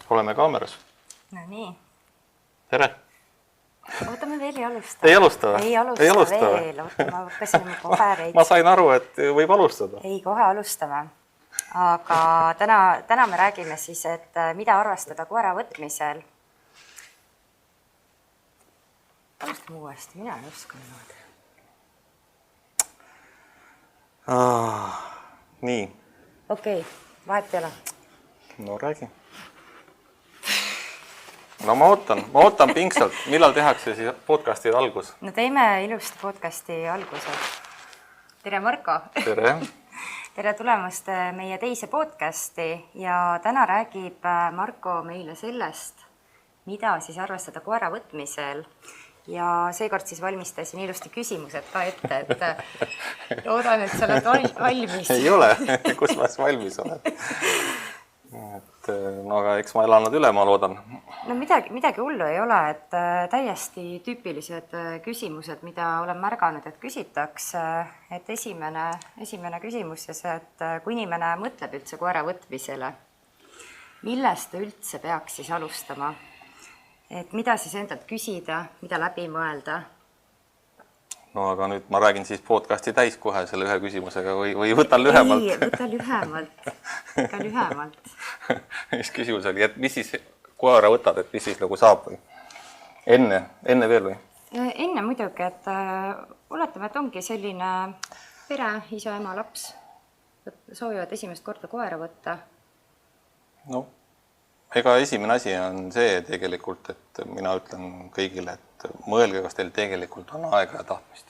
Oleme kaameras. No nii. Tere! Oota, me veel ei alusta. Ei alusta või? Ei alusta veel. Oota, ma võtkasin oma pabereid. Ma sain aru, et võib alustada. Ei, kohe alustame. Aga täna me räägime siis, et mida arvestada koera võtmisel. Alustame uuesti, mina ei oska niimoodi. Nii. Okei, vahet ei ole. No räägi. No ma ootan pingsalt. Millal tehakse siis podcasti algus? No teeme ilusti podcasti alguse. Tere, Marko! Tere! Tere tulemast meie teise podcasti ja täna räägib Marko meile sellest, mida siis arvestada koera võtmisel. Ja seekord siis valmistasin ilusti küsimused ka ette, et loodan, et sa oled valmis. Ei ole, kus ma valmis olen. No aga eks ma elan nad üle, ma loodan. No midagi hullu ei ole, et täiesti tüüpilised küsimused, mida olen märganud, et küsitakse. Et esimene küsimus siis, et kui inimene mõtleb üldse koera võtmisele, millest ta üldse peaks siis alustama? Et mida siis endalt küsida, mida läbi mõelda? No aga nüüd ma räägin siis podcasti täis kohe selle ühe küsimusega või võtan lühemalt? Ei, võta lühemalt. Mis küsimus oli, et mis siis koera võtad, et mis siis nagu saab või? Enne veel või? Enne muidugi, et oletame, et ongi selline pere, isa, ema, laps, soovivad esimest korda koera võtta. No, ega esimene asi on see tegelikult, et mina ütlen kõigile, et mõelge, kas teil tegelikult on aega ja tahtmist.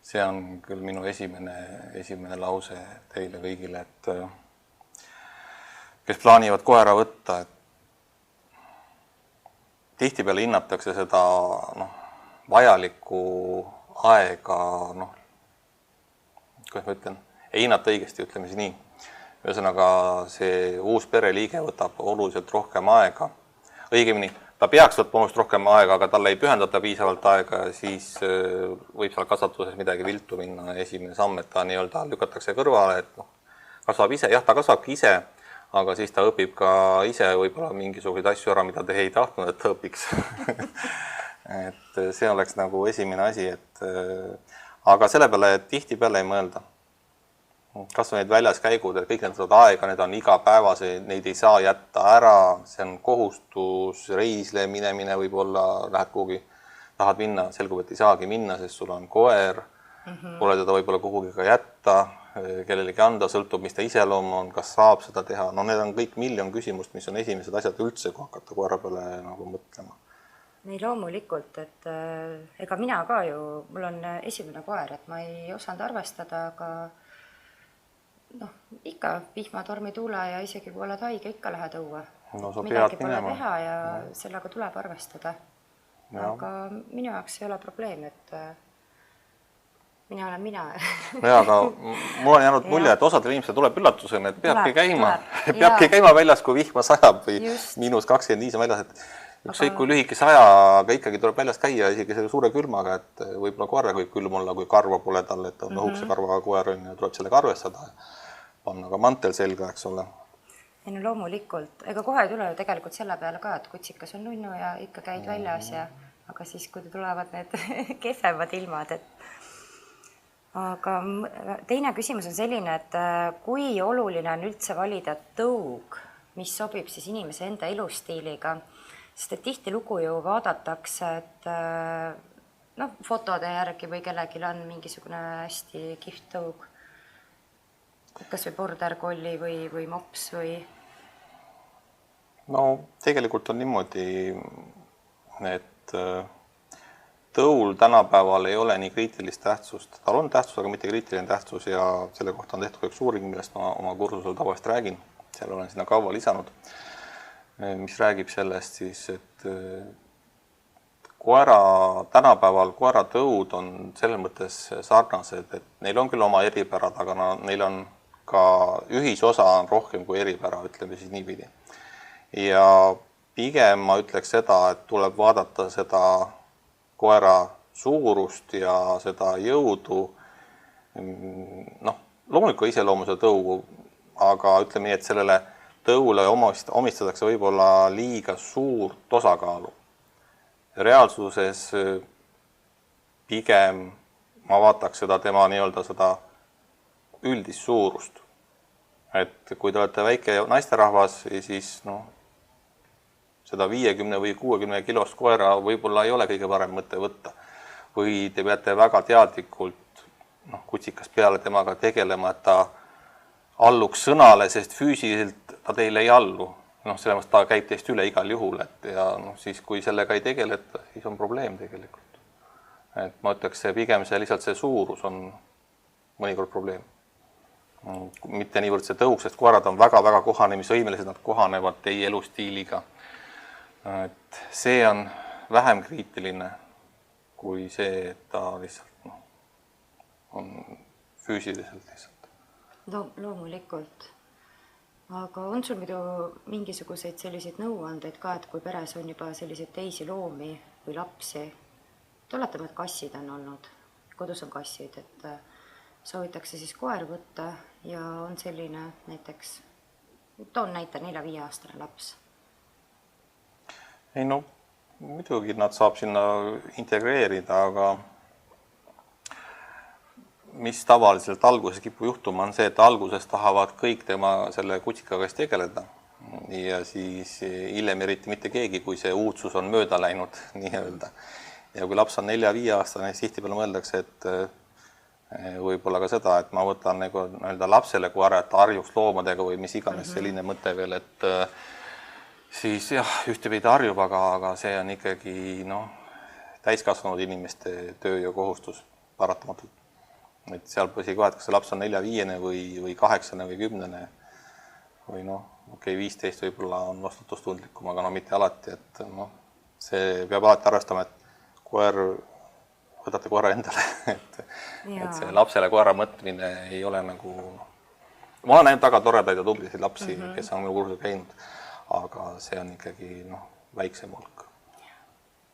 See on küll minu esimene lause teile kõigile, et kes plaanivad koera võtta, et tihtipeale hinnatakse seda vajalikku aega, kuidas ma ütlen, ei hinnata õigesti, ütleme siis nii. Ühesõnaga, see uus pereliige võtab oluliselt rohkem aega. Õigemini, ta peaks võtma oluliselt rohkem aega, aga talle ei pühendata piisavalt aega ja siis võib seal kasvatuses midagi viltu minna. Esimene samm, et ta nii-öelda lükatakse kõrvale, et kasvab ise. Jah, ta kasvabki ise, aga siis ta õpib ka ise võib-olla mingisuguseid asju ära, mida te ei tahtnud, et ta õpiks. Et see oleks nagu esimene asi, aga selle peale tihti peale ei mõelda. Kas on need väljas käigud, et kõik need aega, need on igapäevase, neid ei saa jätta ära, see on kohustus, reisle minemine võib-olla, lähed kuhugi, tahad minna, selgub, et ei saagi minna, sest sul on koer, pole teda võib-olla kuhugi ka jätta, kellelegi anda, sõltub, mis ta iseloom on, kas saab seda teha. No need on kõik miljon küsimust, mis on esimesed asjad üldse, kui hakata koera peale nagu mõtlema. Nii loomulikult, et ega mina ka ju, mul on esimene koer, et ma ei osanud arvestada, aga ikka vihmatormi tule ja isegi kui oled haige, ikka lähed õue. No, midagi pole teha ja sellega tuleb arvestada. Aga minu jaoks ei ole probleem, et mina olen mina. Aga mul on jäänud mulje, et osadel inimestel tuleb üllatusena, et peabki käima väljas, kui vihma sajab või -25 on väljas, et ükskõik kui lühike saja, aga ikkagi tuleb väljas käia isegi selle suure külmaga, et võib-olla koera võib külm olla, kui karva pole tal, et on õhukse karvaga koer on ja tuleb sellega arvestada ja panna ka mantel selga, eks ole. Ei no loomulikult, ega kohe ei tule ju tegelikult selle peale ka, et kutsikas on nunnu ja ikka käid väljas ja aga siis, kui tulevad need kehvemad ilmad, aga teine küsimus on selline, et kui oluline on üldse valida tõug, mis sobib siis inimese enda elustiiliga, sest et tihti lugu ju vaadatakse, et fotode järgi või kellelgi on mingisugune hästi kihvt tõug, kas või border collie või mops või? No tegelikult on niimoodi, et tõul tänapäeval ei ole nii kriitilist tähtsust. Tal on tähtsus, aga mitte kriitiline tähtsus ja selle kohta on tehtud üks uuring, millest ma oma kursusel tavaliselt räägin. Seal olen sinna kaua lisanud, mis räägib sellest siis, et tänapäeval koeratõud on selles mõttes sarnased, et neil on küll oma eripärad, aga neil on ka ühisosa on rohkem kui eripära, ütleme siis niipidi. Ja pigem ma ütleks seda, et tuleb vaadata seda koera suurust ja seda jõudu. Loomulikult iseloomusel tõugu, aga ütleme nii, et sellele tõule omistatakse võib-olla liiga suurt osakaalu. Reaalsuses pigem ma vaataks seda tema nii-öelda seda üldist suurust. Et kui te olete väike naisterahvas, siis seda 50 või 60 kilost koera võib-olla ei ole kõige parem mõte võtta. Või te peate väga teadlikult kutsikas peale temaga tegelema, et ta alluks sõnale, sest füüsiliselt ta teile ei allu. Sellepärast ta käib teist üle igal juhul, ja siis kui sellega ei tegeleta, siis on probleem tegelikult. Et ma ütleks, pigem lihtsalt see suurus on mõnikord probleem. Mitte niivõrd see tõuk, sest koerad on väga-väga kohanemisvõimelised, nad kohanevad teie elustiiliga. Et see on vähem kriitiline kui see, et ta lihtsalt on füüsiliselt lihtsalt. Loomulikult. Aga on sul muidu mingisuguseid selliseid nõuandeid ka, et kui peres on juba selliseid teisi loomi või lapsi, tuletame, et kassid on olnud, kodus on kassid, et soovitakse siis koer võtta ja on selline näiteks, toon näite 4-5-aastane laps. Ei muidugi nad saab sinna integreerida, aga mis tavaliselt alguses kipub juhtuma on see, et alguses tahavad kõik tema selle kutsikaga tegeleda ja siis hiljem eriti mitte keegi, kui see uudsus on mööda läinud nii-öelda. Ja kui laps on 4-5-aastane, siis tihtipeale mõeldakse, et võib-olla ka seda, et ma võtan nii-öelda lapsele koera, et harjuks loomadega või mis iganes selline mõte veel, et siis jah, ühtepidi harjub, aga see on ikkagi täiskasvanud inimeste töö ja kohustus paratamatult. Et seal põsi kohe, et kas see laps on 4-5 või 8 või 10 või 15 võib-olla on vastutustundlikum, aga mitte alati, et see peab alati arvestama, et võtate koera endale, et see lapsele koera mõtmine ei ole ma olen näinud väga toredaid ja tublisid lapsi, kes on minu kursusel käinud, aga see on ikkagi väiksem hulk.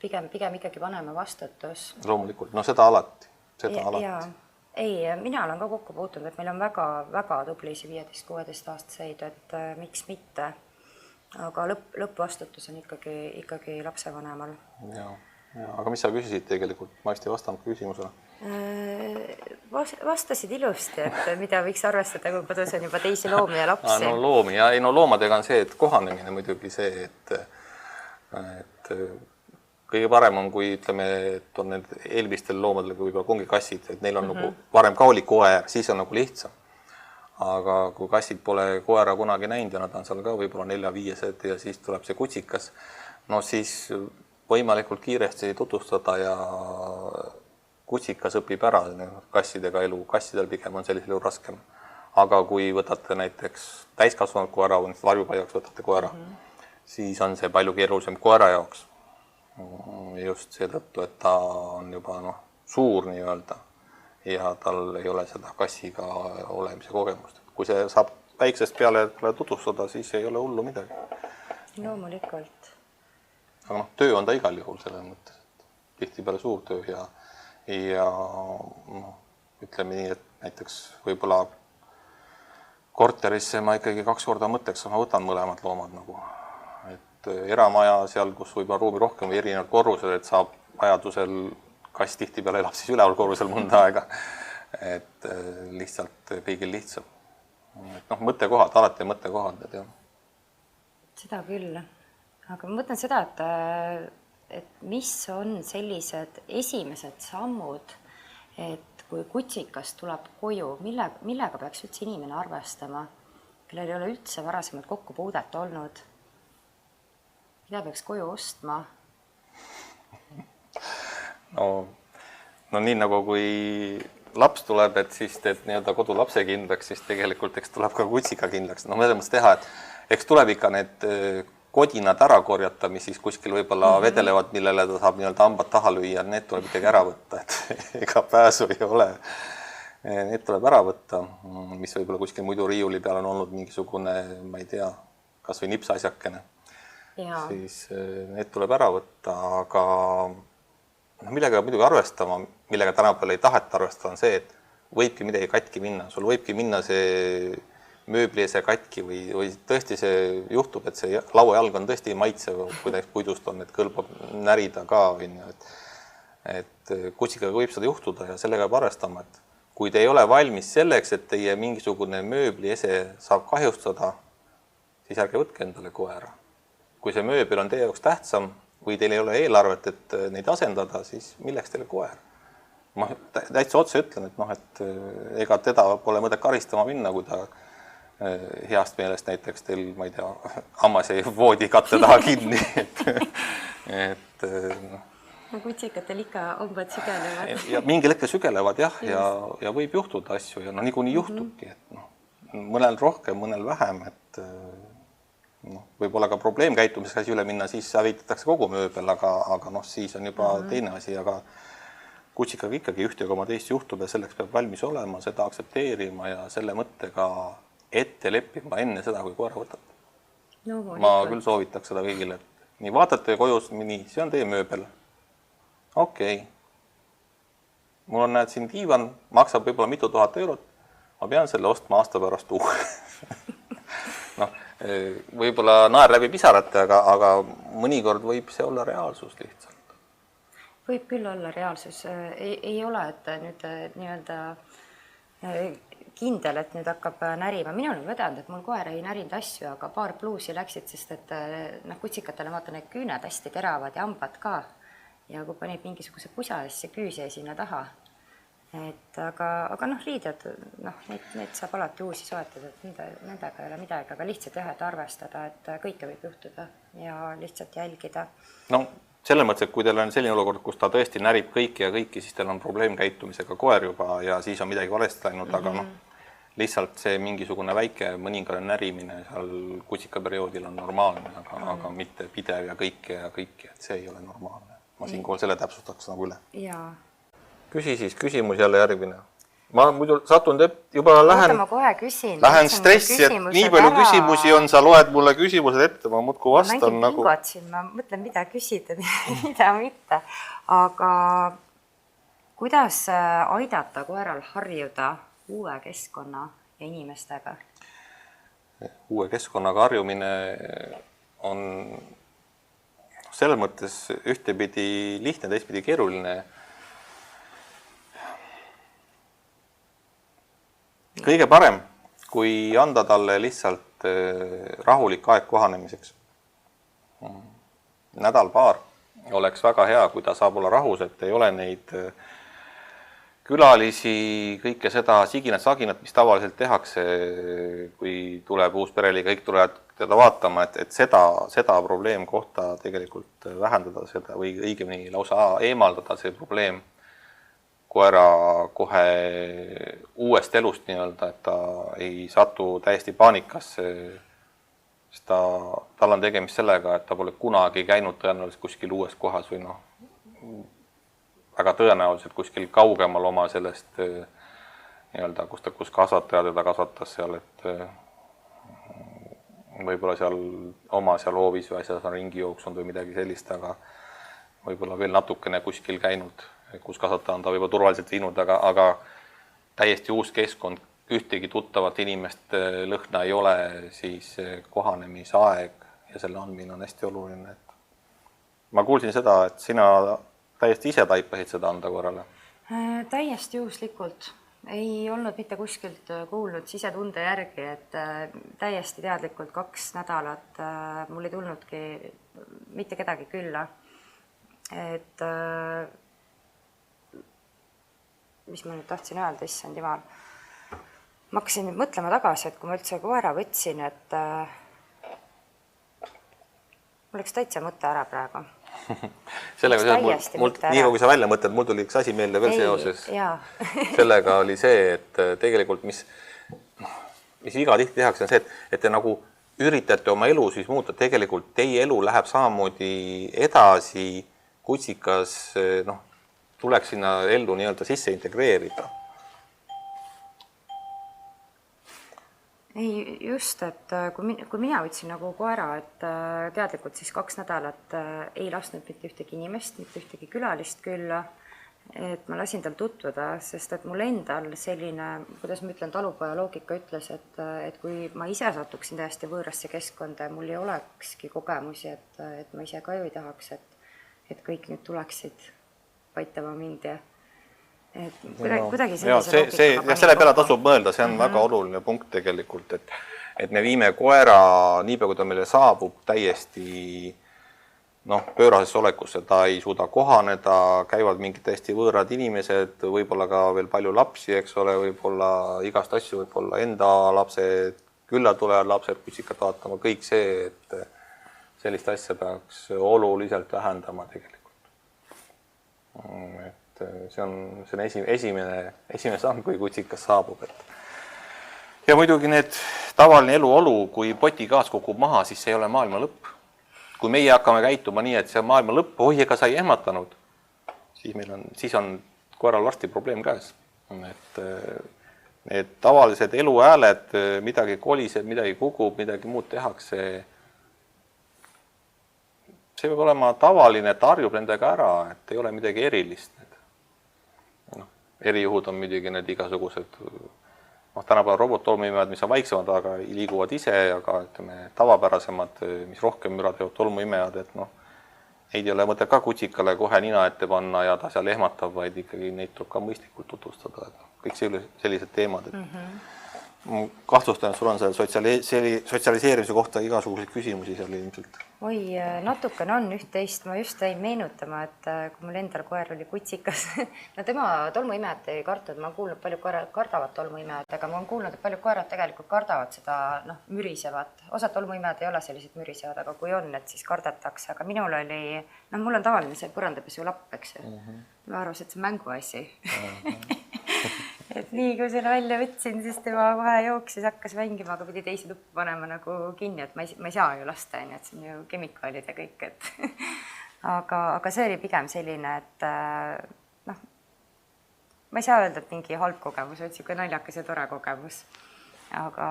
Pigem ikkagi vanema vastutus. Loomulikult, seda alati. Ei, mina olen ka kokku puutunud, et meil on väga tublisi 15-16-aastaseid, et miks mitte. Aga lõppvastutus on ikkagi lapsevanemal. Aga mis sa küsisid tegelikult? Ma vist ei vastanud küsimusele. Vastasid ilusti, et mida võiks arvestada, kui kodus on juba teisi loomi ja lapsi. Loomi ja loomadega on see, et kohanemine muidugi see, et kõige parem on, kui ütleme, et on need eelmistel loomadel võib-olla kongikassid, et neil on varem ka oli koer, siis on lihtsam. Aga kui kassid pole koera kunagi näinud ja nad on seal ka võib-olla 4-5 ja siis tuleb see kutsikas, siis võimalikult kiiresti tutvustada ja kutsikas õpib ära kassidega elu. Kassidel pigem on sellisel juhul raskem. Aga kui võtate näiteks täiskasvanud koera või varjupaiaks võtate koera, siis on see palju keerulisem koera jaoks. Just seetõttu, et ta on juba suur nii-öelda ja tal ei ole seda kassiga olemise kogemust. Kui see saab väiksest peale tutvustada, siis ei ole hullu midagi. Loomulikult. Aga töö on ta igal juhul selles mõttes, et tihti peale suur töö ja ütleme nii, et näiteks võib-olla korterisse ma ikkagi 2 korda mõtleks, ma võtan mõlemad loomad eramaja seal, kus võib-olla ruumi rohkem või erinevad korrused, et saab vajadusel kass tihti peale elab siis üleval korrusel mõnda aega, et lihtsalt kõigil lihtsam. Mõttekohad, alati mõttekohad. Seda küll, aga ma mõtlen seda, et mis on sellised esimesed sammud, et kui kutsikas tuleb koju, millega peaks üldse inimene arvestama, kellel ei ole üldse varasemalt kokkupuudet olnud? Mida peaks koju ostma? Nii nagu kui laps tuleb, et siis teed nii-öelda kodu lapse kindlaks, siis tegelikult eks tuleb ka kutsika kindlaks. Mõlemast teha, et eks tuleb ikka need kodinad ära korjata, mis siis kuskil võib-olla vedelevad, millele ta saab nii-öelda hambad taha lüüa, need tuleb ikkagi ära võtta, et ega pääsu ei ole. Need tuleb ära võtta, mis võib-olla kuskil muidu riiuli peal on olnud mingisugune, ma ei tea, kas või nipsasjakene. Siis need tuleb ära võtta, aga millega muidugi arvestama, millega tänapäeval ei taheta arvestada, on see, et võibki midagi katki minna. Sul võibki minna see mööbliese katki või tõesti see juhtub, et see lauajalg on tõesti maitsev, kui näiteks puidust on, et kõlbab närida ka, on ju, et kutsikaga võib seda juhtuda ja sellega peab arvestama, et kui te ei ole valmis selleks, et teie mingisugune mööbliese saab kahjustada, siis ärge võtke endale koera. Kui see mööbel on teie jaoks tähtsam või teil ei ole eelarvet, et neid asendada, siis milleks teile koer? Ma täitsa otse ütlen, et et ega teda pole mõtet karistama minna, kui ta heast meelest näiteks teil, ma ei tea, hammas jäi voodikatte taha kinni. Kutsikatel ikka hambad sügelevad. Ja mingil hetkel sügelevad jah, ja võib juhtuda asju ja niikuinii juhtubki, et mõnel rohkem, mõnel vähem, et võib-olla ka probleemkäitumisega asi üle minna, siis hävitatakse kogu mööbel, aga siis on juba teine asi, aga kutsikaga ikkagi ühte koma teist juhtub ja selleks peab valmis olema, seda aktsepteerima ja selle mõttega ette leppima enne seda, kui koera võtab. Ma küll soovitaks seda kõigile, et nii vaatate kojus, nii, see on teie mööbel. Okei. Mul on näed siin diivan, maksab võib-olla mitu tuhat eurot, ma pean selle ostma aasta pärast uue. Võib-olla naer läbi pisarate, aga mõnikord võib see olla reaalsus lihtsalt. Võib küll olla reaalsus. Ei ole, et nüüd nii-öelda kindel, et nüüd hakkab närima. Minul on vedanud, et mul koer ei närinud asju, aga paar pluusi läksid, sest et kutsikatele vaata need küüned hästi teravad ja hambad ka. Ja kui panid mingisuguse pusa, siis see küüs jäi sinna taha. Aga riided, need saab alati uusi soetada, et nendega ei ole midagi, aga lihtsalt et arvestada, et kõike võib juhtuda ja lihtsalt jälgida. Selles mõttes, et kui teil on selline olukord, kus ta tõesti närib kõiki ja kõiki, siis teil on probleemkäitumisega koer juba ja siis on midagi valesti läinud, aga lihtsalt see mingisugune väike mõningane närimine seal kutsikaperioodil on normaalne, aga mitte pidev ja kõike, et see ei ole normaalne. Ma siinkohal selle täpsustaks nagu üle. Jaa. Küsi siis küsimus jälle järgmine. Ma muidu satun juba lähen stressi, et nii palju küsimusi on, sa loed mulle küsimused ette, ma muudku vastan nagu. Ma mõtlen, mida küsida, mida mitte. Aga kuidas aidata koeral harjuda uue keskkonna ja inimestega? Uue keskkonnaga harjumine on selles mõttes ühtepidi lihtne, teistpidi keeruline. Kõige parem, kui anda talle lihtsalt rahulik aeg kohanemiseks. Nädal-paar oleks väga hea, kui ta saab olla rahus, et ei ole neid külalisi, kõike seda siginat-saginat, mis tavaliselt tehakse, kui tuleb uus pereliige, kõik tulevad teda vaatama, et seda probleemkohta tegelikult vähendada seda või õigemini lausa eemaldada see probleem koera kohe uuest elust nii-öelda, et ta ei satu täiesti paanikasse, sest tal on tegemist sellega, et ta pole kunagi käinud tõenäoliselt kuskil uues kohas või väga tõenäoliselt kuskil kaugemal oma sellest nii-öelda, kus kasvataja teda kasvatas seal, et võib-olla seal hoovis või asjas on ringi jooksunud või midagi sellist, aga võib-olla veel natukene kuskil käinud, kus kasvataja on ta võib-olla turvaliselt viinud, aga täiesti uus keskkond, ühtegi tuttavat inimest lõhna ei ole, siis kohanemisaeg ja selle andmine on hästi oluline. Ma kuulsin seda, et sina täiesti ise taipasid seda anda korrale. Täiesti juhuslikult. Ei olnud mitte kuskilt kuulnud sisetunde järgi, et täiesti teadlikult 2 nädalat mul ei tulnudki mitte kedagi külla. Et mis ma nüüd tahtsin öelda, issand jumal. Ma hakkasin nüüd mõtlema tagasi, et kui ma üldse koera võtsin, et mul läks täitsa mõte ära praegu. Sellega nii kui sa välja mõtled, mul tuli üks asi meelde veel seoses. Sellega oli see, et tegelikult mis iga tihti tehakse, on see, et te nagu üritate oma elu siis muuta, tegelikult teie elu läheb samamoodi edasi, kutsikas tuleks sinna ellu nii-öelda sisse integreerida. Ei, just, et kui mina võtsin nagu koera, et teadlikult siis 2 nädalat ei lasknud mitte ühtegi inimest, mitte ühtegi külalist külla, et ma lasin tal tutvuda, sest et mul endal selline, kuidas ma ütlen, talupoja loogika ütles, et kui ma ise satuksin täiesti võõrasse keskkonda ja mul ei olekski kogemusi, et ma ise ka ju ei tahaks, et kõik nüüd tuleksid paitama mind ja et kuidagi sellise loogikaga selle peale tasub mõelda, see on väga oluline punkt tegelikult, et me viime koera niipea, kui ta meile saabub, täiesti pöörasesse olekusse, ta ei suuda kohaneda, käivad mingid täiesti võõrad inimesed, võib-olla ka veel palju lapsi, eks ole, võib-olla igast asju, võib-olla enda lapsed, külla tulevad lapsed, kutsikat vaatama, kõik see, et sellist asja peaks oluliselt vähendama tegelikult. Et see on esimene samm, kui kutsikas saabub. Ja muidugi need tavaline eluolu, kui potigaas kukub maha, siis see ei ole maailma lõpp. Kui meie hakkame käituma nii, et see on maailma lõpp, oi, ega sa ei ehmatanud, siis on koeral varsti probleem käes. Et need tavalised eluhääled, midagi koliseb, midagi kukub, midagi muud tehakse, see peab olema tavaline, et harjub nendega ära, et ei ole midagi erilist. Erijuhud on muidugi need igasugused tänapäeval robot-tolmuimejad, mis on vaiksemad, aga liiguvad ise, aga tavapärasemad, mis rohkem müra teevad tolmuimejad, et neid ei ole mõtet ka kutsikale kohe nina ette panna ja ta seal ehmatab, vaid ikkagi neid tuleb ka mõistlikult tutvustada. Kõik sellised teemad. Kahtlustan, et sul on selle sotsialiseerimise kohta igasuguseid küsimusi seal ilmselt. Oi, natukene on üht-teist. Ma just jäin meenutama, et kui mul endal koer oli kutsikas, tema tolmuimejat ei kartnud. Ma olen kuulnud, palju koerad kardavad tolmuimejat, aga ma olen kuulnud, et palju koerad tegelikult kardavad seda mürisevat. Osad tolmuimejad ei ole sellised mürisevad, aga kui on, et siis kardetakse. Aga minul oli, mul on tavaline see põrandapesu lapp, eks ju. Ma arvasin, et see mänguasi. Et nii, kui selle välja võtsin, siis tema kohe jooksis, hakkas mängima, aga pidi teisi tuppa panema nagu kinni, et ma ei saa ju lasta, et see on ju kemikaalid ja kõik, et aga see oli pigem selline, et ma ei saa öelda, et mingi halb kogemus, vaid siuke naljakas ja tore kogemus. Aga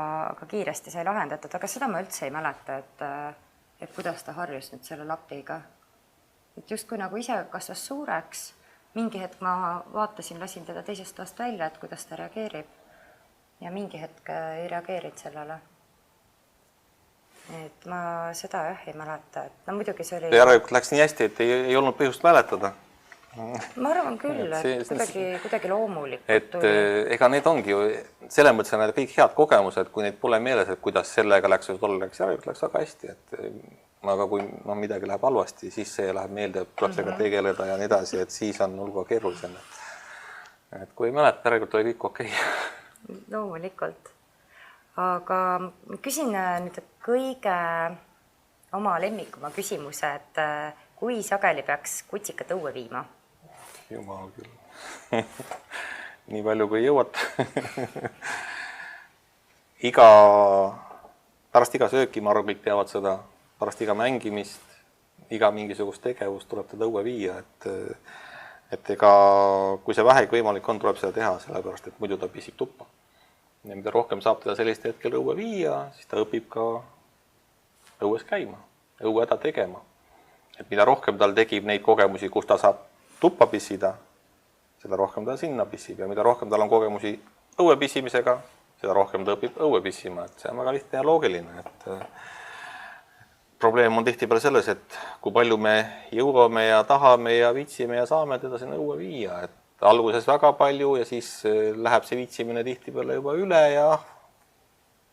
kiiresti sai lahendatud, aga seda ma üldse ei mäleta, et kuidas ta harjus nüüd selle lapiga. Et just kui nagu ise kasvas suureks, mingi hetk ma vaatasin, lasin teda teisest toast välja, et kuidas ta reageerib. Ja mingi hetk ei reageerid sellele. Et ma seda ei mäleta. Et muidugi see oli... Järelikult läks nii hästi, et ei olnud põhjust mäletada. Ma arvan küll, et kuidagi loomulikult tuli. Ega need ongi ju, selle mõttes on need kõik head kogemused, kui neid pole meeles, et kuidas sellega läks või tolle läks, järelikult läks väga hästi. Aga kui midagi läheb halvasti, siis see läheb meelde, tuleb sellega tegeleda ja nii edasi, et siis on hulga keerulisem. Et kui ei mäleta, järelikult oli kõik okei. Loomulikult. Aga küsin nüüd kõige oma lemmikuma küsimuse, et kui sageli peaks kutsikat õue viima? Jumal küll. Nii palju kui jõuad. Pärast iga sööki, ma arvan, kõik teavad seda, pärast iga mängimist, iga mingisugust tegevust tuleb teda õue viia, et kui see vähegi võimalik on, tuleb seda teha, sellepärast, et muidu ta pisib tuppa. Ja mida rohkem saab teda sellist hetkel õue viia, siis ta õpib ka õues käima, õue häda tegema. Et mida rohkem tal tegib neid kogemusi, kus ta saab tuppa pissida, seda rohkem ta sinna pissib ja mida rohkem tal on kogemusi õue pissimisega, seda rohkem ta õpib õue pissima, et see on väga lihtne ja loogiline, et probleem on tihtipeale selles, et kui palju me jõuame ja tahame ja viitsime ja saame teda sinna õue viia, et alguses väga palju ja siis läheb see viitsimine tihtipeale juba üle ja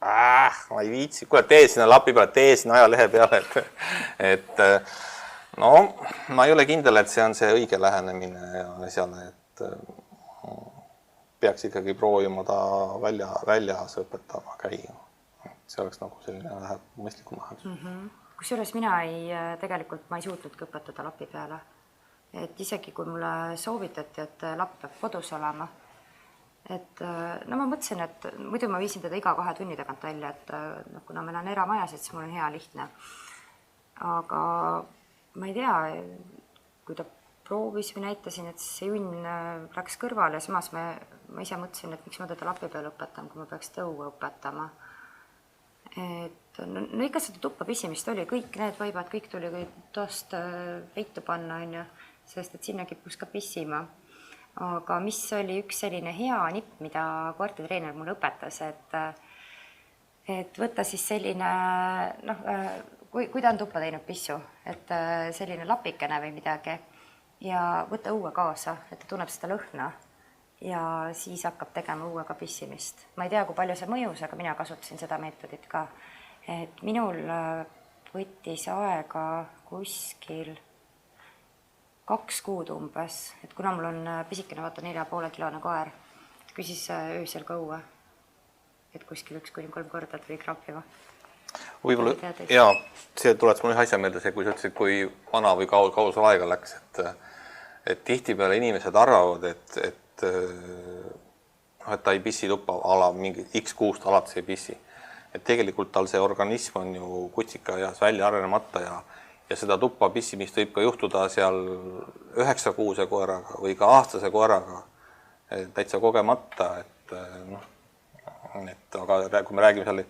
ma ei viitsi, kuule tee sinna lapi peale, tee sinna ajalehe peale, et ma ei ole kindel, et see on see õige lähenemine ja asjale, et peaks ikkagi proovima ta väljas õpetama käima. See oleks nagu selline läheb mõistlikum lahendus. Kusjuures mina tegelikult ma ei suutnudki õpetada lapi peale. Et isegi kui mulle soovitati, et lapp peab kodus olema, et ma mõtlesin, et muidu ma viisin teda iga 2 tunni tagant välja, et kuna meil on eramajas, et siis mul on hea lihtne. Aga ma ei tea, kui ta proovis või näitasin, et see junn läks kõrvale ja samas ma ise mõtlesin, et miks ma teda lapi peale õpetan, kui ma peaks tõue õpetama. Et ikka seda tuppa pissimist oli, kõik need vaibad, kõik tuli toast peitu panna, sest et sinna kippus ka pissima. aga mis oli üks selline hea nipp, mida koertetreener mulle õpetas, et võtta siis selline, noh, kui ta on tuppa teinud pissu, et selline lapikene või midagi ja võtta õue kaasa, et ta tunneb seda lõhna ja siis hakkab tegema õuega pissimist. Ma ei tea, kui palju see mõjus, aga mina kasutasin seda meetodit ka. Et minul võttis aega kuskil 2 kuud umbes, et kuna mul on pisikene, vaata 4,5-kilone koer, küsis öösel ka õue, et kuskil 1-3 korda tuli krampima. Võib-olla, jaa, see tuletas mulle asja meelde see, kui sa ütlesid, kui vana või kaua aega läks, et tihtipeale inimesed arvavad, et ta ei pissi tuppa ala mingi X kuust alates ei pissi. Et tegelikult tal see organism on ju kutsikaeas välja arenemata ja seda tuppa pissimist võib ka juhtuda seal 9-kuuse koeraga või ka aastase koeraga täitsa kogemata, aga kui me räägime seal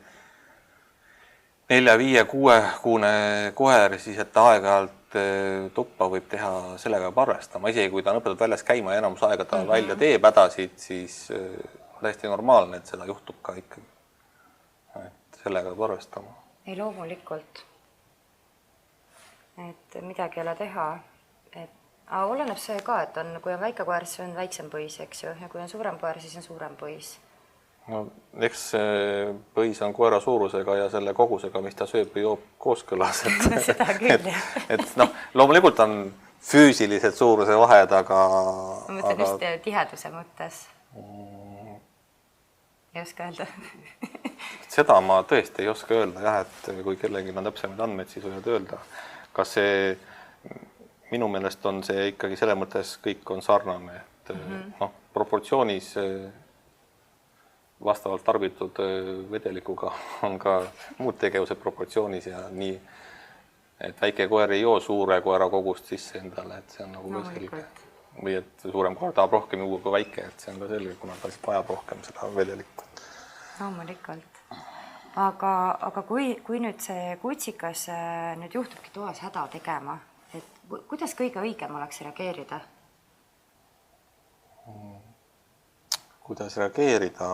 4-5-6-kuune koer, siis et aeg-ajalt tuppa võib teha sellega arvestama, isegi kui ta on õpetatud väljas käima ja enamus aega ta välja teeb hädasid, siis täiesti normaalne, et seda juhtub ka ikkagi. Et sellega peab arvestama. Ei, loomulikult. Et midagi ei ole teha. Aga oleneb see ka, et kui on väike koer, siis on väiksem põis, eks ju, ja kui on suurem koer, siis on suurem põis. No, eks põis on koera suurusega ja selle kogusega, mis ta sööb või joob kooskõlas. Seda küll, jah. Et noh, loomulikult on füüsilised suuruse vahed, aga... Ma mõtlen just tiheduse mõttes. Ei oska öelda. Seda ma tõesti ei oska öelda, jah, et kui kellegi on täpsemad andmed, siis võivad öelda. Kas see, minu meelest on see ikkagi selle mõttes kõik on sarnane, et proportsioonis vastavalt tarbitud vedelikuga on ka muud tegevused proportsioonis ja nii, et väike koer ei joo suure koera kogust sisse endale, et see on nagu ka selge. Või et suurem koer tahab rohkem juua kui väike, et see on ka selge, kuna ta vajab rohkem seda vedelikku. Loomulikult. Aga kui nüüd see kutsikas nüüd juhtubki toas häda tegema, et kuidas kõige õigem oleks reageerida? Kuidas reageerida?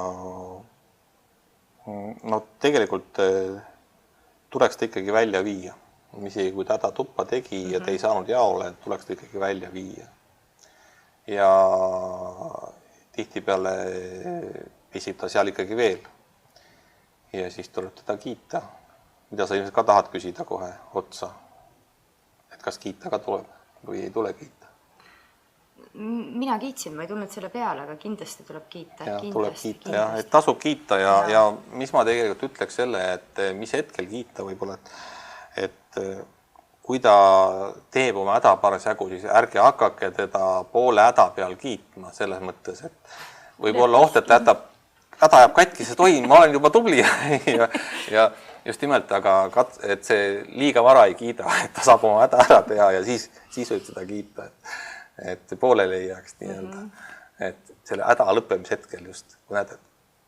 No tegelikult tuleks ta ikkagi välja viia. Isegi kui ta häda tuppa tegi ja ta ei saanud jaole, tuleks ta ikkagi välja viia. Ja tihtipeale pisib ta seal ikkagi veel. Ja siis tuleb teda kiita. Mida sa ilmselt ka tahad küsida kohe otsa? Et kas kiita ka tuleb või ei tule kiita? Mina kiitsin, ma ei tulnud selle peale, aga kindlasti tuleb kiita. Ja, tuleb kiita, jah, et tasub kiita ja mis ma tegelikult ütleks selle, et mis hetkel kiita võib-olla, et kui ta teeb oma häda parasjagu, siis ärge hakake teda poole häda peal kiitma selles mõttes, et võib-olla oht, et häda jääb katki, sest oi, ma olen juba tubli ja just nimelt, aga et see liiga vara ei kiida, et ta saab oma häda ära teha ja siis võib seda kiita, et pooleli ei jääks nii-öelda. Et selle häda lõppemise hetkel just, kui näed, et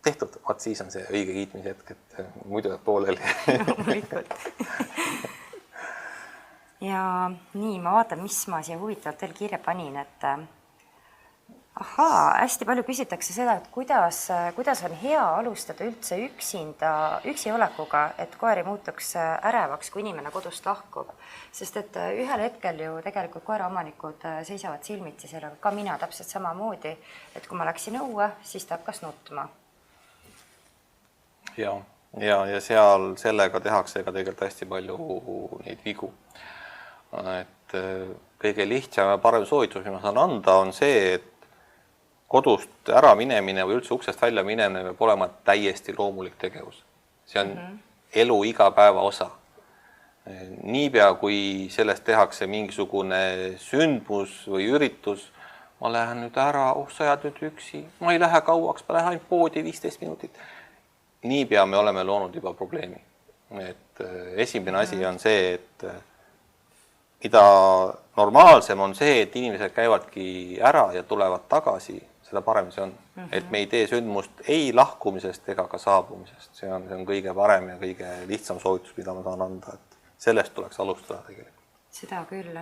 tehtud, vaat siis on see õige kiitmise hetk, et muidu jääb pooleli. Loomulikult. Ja nii, ma vaatan, mis ma siia huvitavalt veel kirja panin, et hästi palju küsitakse seda, et kuidas on hea alustada üldse üksi olekuga, et koer ei muutuks ärevaks, kui inimene kodust lahkub. Sest et ühel hetkel ju tegelikult koeraomanikud seisavad silmitsi sellega, ka mina täpselt samamoodi, et kui ma läksin õue, siis ta hakkas nutma. Ja seal sellega tehakse ka tegelikult hästi palju neid vigu. Et kõige lihtsam ja parem soovitus, mis ma saan anda, on see, et kodust ära minemine või üldse uksest välja minemine peab olema täiesti loomulik tegevus. See on elu iga päeva osa. Niipea, kui sellest tehakse mingisugune sündmus või üritus, ma lähen nüüd ära, sa jääd nüüd üksi, ma ei lähe kauaks, ma lähen ainult poodi 15 minutit. Niipea me oleme loonud juba probleemi. Et esimene asi on see, et mida normaalsem on see, et inimesed käivadki ära ja tulevad tagasi, seda parem see on. Et me ei tee sündmust ei lahkumisest ega ka saabumisest. See on kõige parem ja kõige lihtsam soovitus, mida ma saan anda. Et sellest tuleks alustada tegelikult. Seda küll.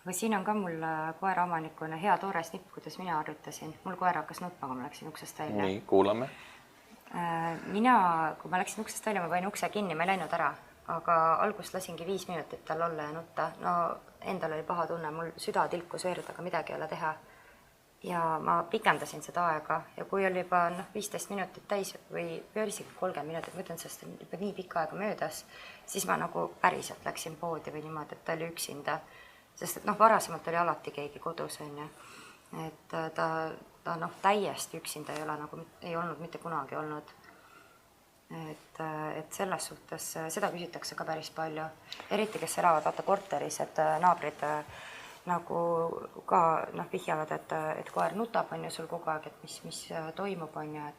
aga siin on ka mul koeraomanikuna hea toores nipp, kuidas mina harjutasin. Mul koer hakkas nutma, kui ma läksin uksest välja. Nii, kuulame. Kui ma läksin uksest välja, ma panin ukse kinni, ma ei läinud ära, aga algust lasingi 5 minutit tal olla ja nutta. No endal oli paha tunne, mul süda tilkus verd, aga midagi ei ole teha. Ja ma pikendasin seda aega ja kui oli juba 15 minutit täis või isegi 30 minutit, ma ütlen, sest juba nii pikka aega möödas, siis ma nagu päriselt läksin poodi või niimoodi, et ta oli üksinda. Sest et varasemalt oli alati keegi kodus, on ju. Et ta täiesti üksinda ei olnud mitte kunagi olnud. Et selles suhtes seda küsitakse ka päris palju. Eriti, kes elavad vaata korteris, et naabrid nagu ka vihjavad, et koer nutab, on ju sul kogu aeg, et mis toimub, on ju, et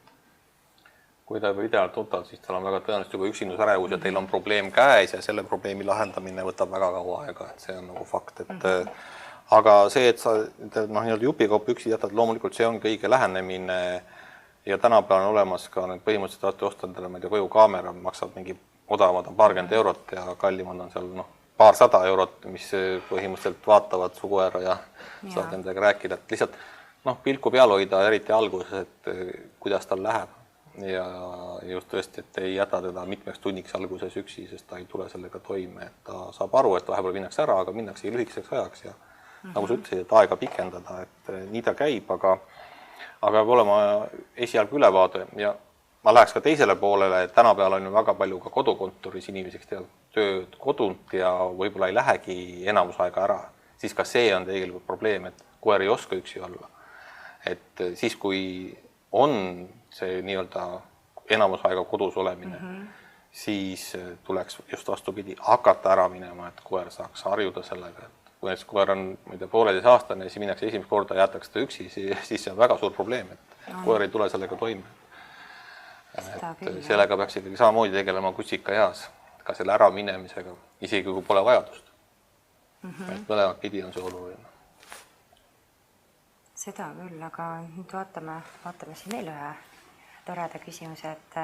kui ta juba ideaalselt nutab, siis tal on väga tõenäoliselt juba üksindusärevus ja teil on probleem käes ja selle probleemi lahendamine võtab väga kaua aega, et see on nagu fakt, et aga see, et sa nii-öelda jupikaupa üksi jätad, loomulikult see ongi õige lähenemine ja tänapäeval on olemas ka need põhimõtteliselt saate osta endale, ma ei tea, koju kaamera, maksab mingi odavamad on paarkümmend eurot ja kallimad on seal paarsada eurot, mis põhimõtteliselt vaatavad su koera ja saad nendega rääkida, et lihtsalt pilku peal hoida, eriti alguses, et kuidas tal läheb. Ja just tõesti, et ei jäta teda mitmeks tunniks alguses üksi, sest ta ei tule sellega toime, et ta saab aru, et vahepeal minnakse ära, aga minnaksegi lühikeseks ajaks ja nagu sa ütlesid, et aega pikendada, et nii ta käib, aga peab olema esialgu ülevaade ja ma läheks ka teisele poolele, et tänapäeval on ju väga palju ka kodukontoris inimeseks teevad tööd kodunt ja võib-olla ei lähegi enamus aega ära, siis ka see on tegelikult probleem, et koer ei oska üksi olla. Et siis, kui on see nii-öelda enamus aega kodus olemine, siis tuleks just vastupidi hakata ära minema, et koer saaks harjuda sellega, et kui näiteks koer on, ma ei tea, 1,5-aastane ja siis minnakse esimest korda ja jätakse ta üksi, siis see on väga suur probleem, et koer ei tule sellega toime. Sellega peaks ikkagi samamoodi tegelema kutsika eas, ka selle ära minemisega, isegi kui pole vajadust. Et mõlemad pidi on see oluline. Seda küll, aga nüüd vaatame siin veel ühe toreda küsimuse, et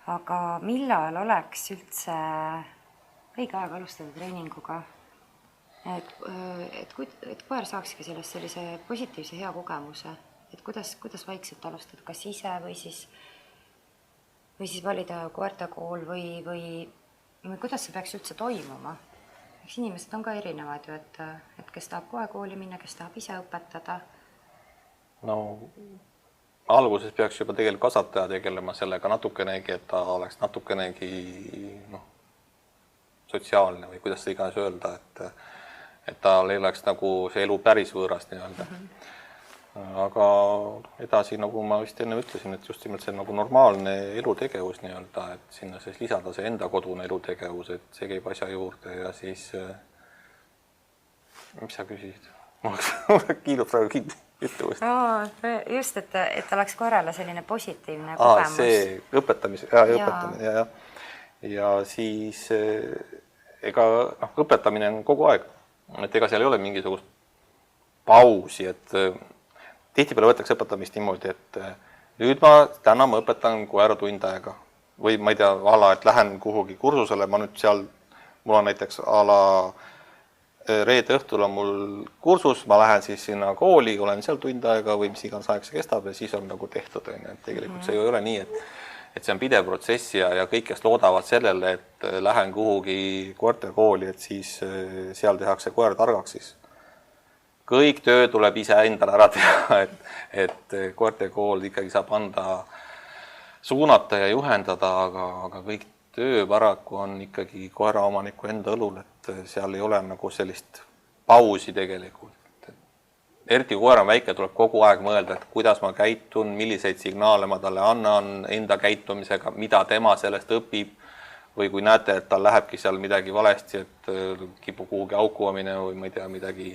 aga millal oleks üldse õige aeg alustada treeninguga? Et koer saakski sellise positiivse hea kogemuse, et kuidas vaikselt alustada, kas ise või siis valida koertekool või kuidas see peaks üldse toimuma? Eks inimesed on ka erinevad ju, et kes tahab kohe kooli minna, kes tahab ise õpetada. No alguses peaks juba tegelikult kasvataja tegelema sellega natukenegi, et ta oleks natukenegi sotsiaalne või kuidas seda iganes öelda, et tal ei oleks nagu see elu päris võõrast nii-öelda. Aga edasi, nagu ma vist enne ütlesin, et just nimelt see nagu normaalne elutegevus nii-öelda, et sinna siis lisada see enda kodune elutegevus, et see käib asja juurde ja siis mis sa küsisid? Mul kiilub praegu kinni. Just, et oleks koerale selline positiivne kogemus. See õpetamine ja siis õpetamine on kogu aeg, et ega seal ei ole mingisugust pausi, et tihtipeale võetakse õpetamist niimoodi, et nüüd täna ma õpetan koera tund aega või ma ei tea, et lähen kuhugi kursusele, mul on näiteks reede õhtul on mul kursus, ma lähen siis sinna kooli, olen seal tund aega või mis iganes aeg see kestab ja siis on nagu tehtud. Tegelikult see ei ole nii, et see on pidev protsess ja kõik, kes loodavad sellele, et lähen kuhugi koertekooli, et siis seal tehakse koer targaks, siis kõik töö tuleb ise endale ära teha, et koertekool ikkagi saab anda, suunata ja juhendada, aga kõik töö paraku on ikkagi koeraomaniku enda õlul, et seal ei ole nagu sellist pausi tegelikult. Eriti kui koer on väike, tuleb kogu aeg mõelda, et kuidas ma käitun, milliseid signaale ma talle annan enda käitumisega, mida tema sellest õpib või kui näete, et tal lähebki seal midagi valesti, et kipub kuhugi auku minema või ma ei tea, midagi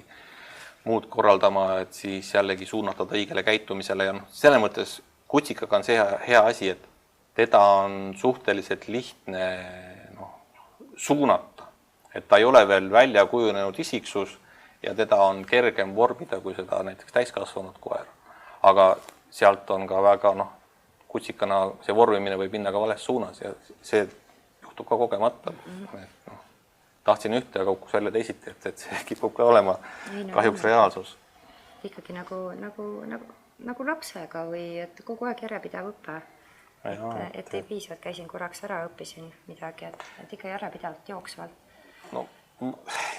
muud korraldama, et siis jällegi suunata ta õigele käitumisele ja selle mõttes kutsikaga on see hea asi, et teda on suhteliselt lihtne suunata, et ta ei ole veel välja kujunenud isiksus ja teda on kergem vormida, kui seda näiteks täiskasvanud koer. Aga sealt on ka väga, kutsikana see vormimine võib minna ka vales suunas ja see juhtub ka kogemata. tahtsin ühte, aga kukkus välja teisiti, et see kipub ka olema kahjuks reaalsus. Ikkagi nagu lapsega või et kogu aeg järjepidev õpe. Et ei piisa, et käisin korraks ära, õppisin midagi, et ikka järjepidevalt jooksvalt. No,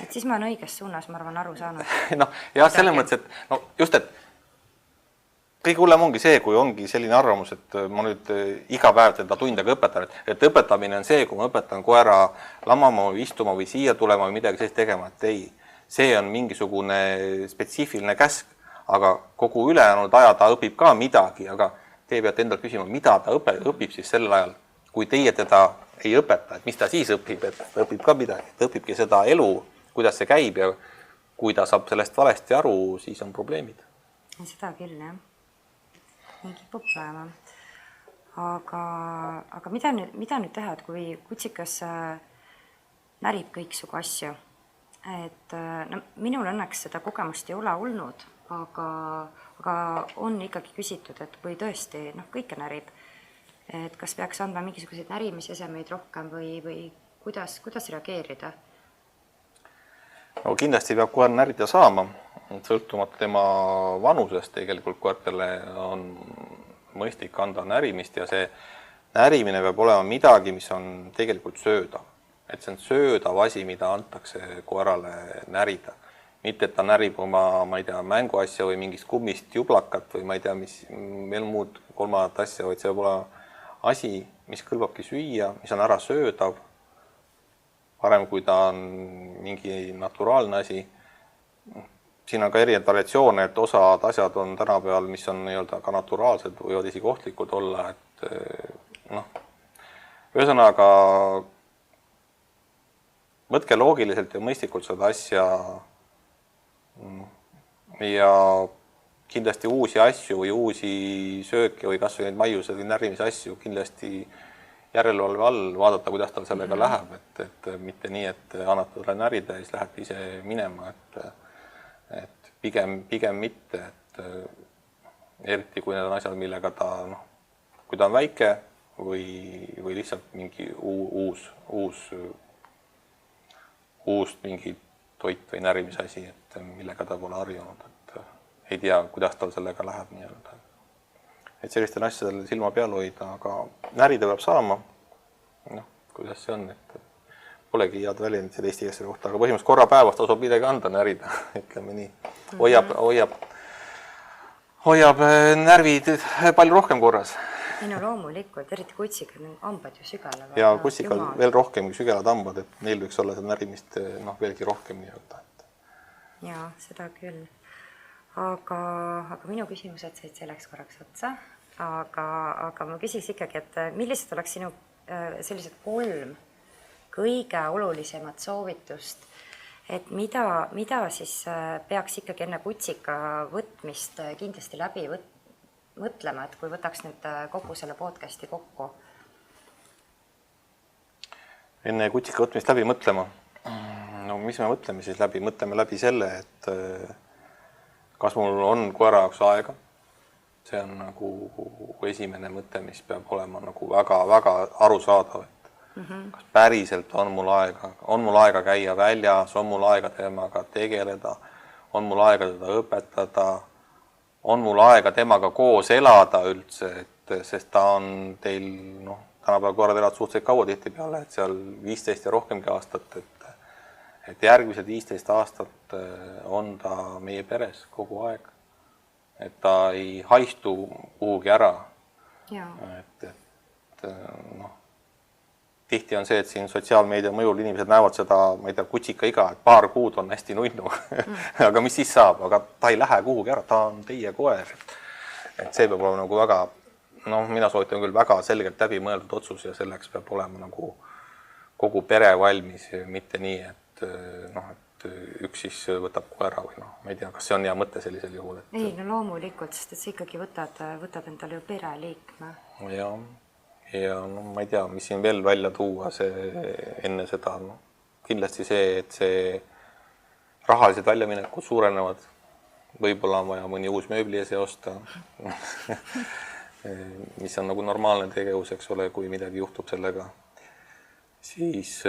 et siis ma olen õiges suunas, ma arvan, aru saanud. No, jah, selles mõttes, et no just, et kõige hullem ongi see, kui ongi selline arvamus, et ma nüüd iga päev teda tundega õpetan, et õpetamine on see, kui ma õpetan koera lamama või istuma või siia tulema või midagi sellist tegema, et ei, see on mingisugune spetsiifiline käsk, aga kogu ülejäänud aja ta õpib ka midagi, aga te peate endalt küsima, mida ta õpib siis sel ajal, kui teie teda ei õpeta, et mis ta siis õpib, et ta õpib ka midagi, ta õpibki seda elu, kuidas see käib ja kui ta saab sellest valesti aru, siis on probleemid. Seda küll, jah. Nii kipub olema. Aga mida nüüd teha, et kui kutsikas närib kõiksugu asju? Et no, minul õnneks seda kogemust ei ole olnud, aga on ikkagi küsitud, et kui tõesti kõike närib, et kas peaks andma mingisuguseid närimisesemeid rohkem või kuidas reageerida? No kindlasti peab koer närida saama, sõltumata tema vanusest tegelikult koertele on mõistlik anda närimist ja see närimine peab olema midagi, mis on tegelikult söödav. Et see on söödav asi, mida antakse koerale närida. Mitte, et ta närib oma, ma ei tea, mänguasja või mingist kummist jublakat või ma ei tea, mis veel muud kolmandat asja, vaid see peab olema asi, mis kõlbabki süüa, mis on ära söödav. Parem, kui ta on mingi naturaalne asi. Siin on ka erinevad variatsioone, et osad asjad on tänapäeval, mis on ka naturaalsed, võivad isegi ohtlikud olla. Ühesõnaga, võtke loogiliselt ja mõistlikult seda asja ja kindlasti uusi asju või uusi sööke või kas või neid maiuse või närvimise asju kindlasti järelevalve all vaadata, kuidas tal sellega läheb, et mitte nii, et annab talle närida ja siis läheb ise minema, et pigem mitte, et eriti kui need on asjad, millega ta, kui ta on väike või lihtsalt mingi uus mingi toit või närvimise asi, et millega ta pole harjunud, et ei tea, kuidas tal sellega läheb nii-öelda. Et sellistel asjadel silma peal hoida, aga närida peab saama. Kuidas see on, et polegi head väljendid selle eesti keele kohta, aga põhimõtteliselt korra päevast tasub midagi anda närida, ütleme nii. Hoiab närvid palju rohkem korras. No loomulikult, eriti kutsiga hambad ju sügelevad. Ja kutsiga veel rohkem kui sügelevad hambad, et neil võiks olla seda närimist veelgi rohkem nii-öelda. Jaa, seda küll. Aga minu küsimused said selleks korraks otsa. Aga ma küsiks ikkagi, et millised oleks sinu sellised 3 kõige olulisemat soovitust, et mida siis peaks ikkagi enne kutsika võtmist kindlasti läbi mõtlema, et kui võtaks nüüd kogu selle podcasti kokku? Enne kutsika võtmist läbi mõtlema? No mis me mõtleme siis läbi? Mõtleme läbi selle, et kas mul on koera jaoks aega. See on nagu esimene mõte, mis peab olema nagu väga arusaadav. Kas päriselt on mul aega käia väljas, on mul aega temaga tegeleda, on mul aega teda õpetada, on mul aega temaga koos elada üldse, sest ta on teil, tänapäeval koerad elavad suhteliselt kaua tihtipeale, et seal 15 ja rohkemgi aastat, et järgmised 15 aastat on ta meie peres kogu aeg. Et ta ei haistu kuhugi ära. Tihti on see, et siin sotsiaalmeedia mõjul inimesed näevad seda, ma ei tea, kutsika iga, et paar kuud on hästi nunnu. Aga mis siis saab? Aga ta ei lähe kuhugi ära, ta on teie koer. Et see peab olema nagu väga, mina soovitan küll väga selgelt läbi mõeldud otsus ja selleks peab olema nagu kogu pere valmis, mitte nii, et üks siis võtab koera või ma ei tea, kas see on hea mõte sellisel juhul. Ei, loomulikult, sest et sa ikkagi võtad endale ju pereliikme. Ja ma ei tea, mis siin veel välja tuua enne seda. Kindlasti see, et see rahalised väljaminekud suurenevad. Võib-olla on vaja mõni uus mööbliese osta, mis on nagu normaalne tegevus, eks ole, kui midagi juhtub sellega. Siis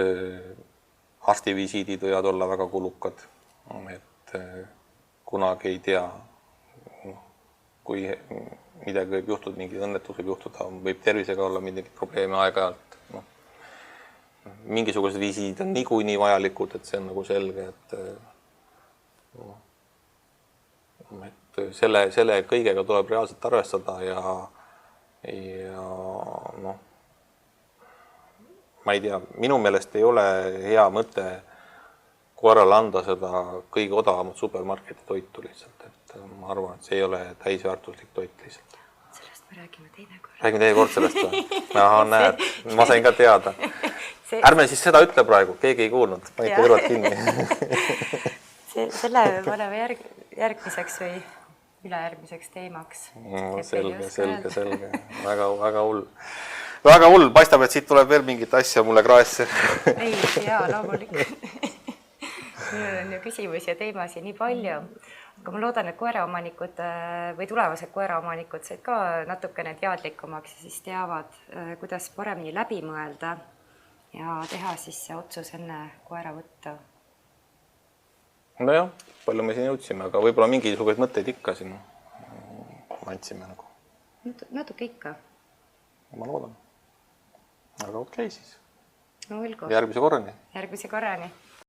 arstivisiidid võivad olla väga kulukad, et kunagi ei tea, kui midagi võib juhtuda, mingi õnnetus võib juhtuda, võib tervisega olla mingi probleeme aeg-ajalt. Mingisugused visiidid on niikuinii vajalikud, et see on nagu selge, et selle kõigega tuleb reaalselt arvestada ja noh, ma ei tea, minu meelest ei ole hea mõte koerale anda seda kõige odavamat supermarketi toitu lihtsalt, et ma arvan, et see ei ole täisväärtuslik toit lihtsalt. Sellest me räägime teinekord. Räägime teie kord sellest või? Aha, näed, ma sain ka teada. Ärme siis seda ütle praegu, keegi ei kuulnud, panite kõrvad kinni. Selle paneme järgmiseks või ülejärgmiseks teemaks. Selge. Väga hull. Väga hull, paistab, et siit tuleb veel mingit asja mulle kraesse. Ei, jaa, loomulikult. Minul on ju küsimusi ja teemasid nii palju, aga ma loodan, et koeraomanikud või tulevased koeraomanikud said ka natukene teadlikumaks ja siis teavad, kuidas paremini läbi mõelda ja teha siis see otsus enne koera võtta. Nojah, palju me siin jõudsime, aga võib-olla mingisuguseid mõtteid ikka siin andsime nagu. Natuke ikka. Ma loodan. Aga okei siis. No olgu. Järgmise korrani. Järgmise korrani.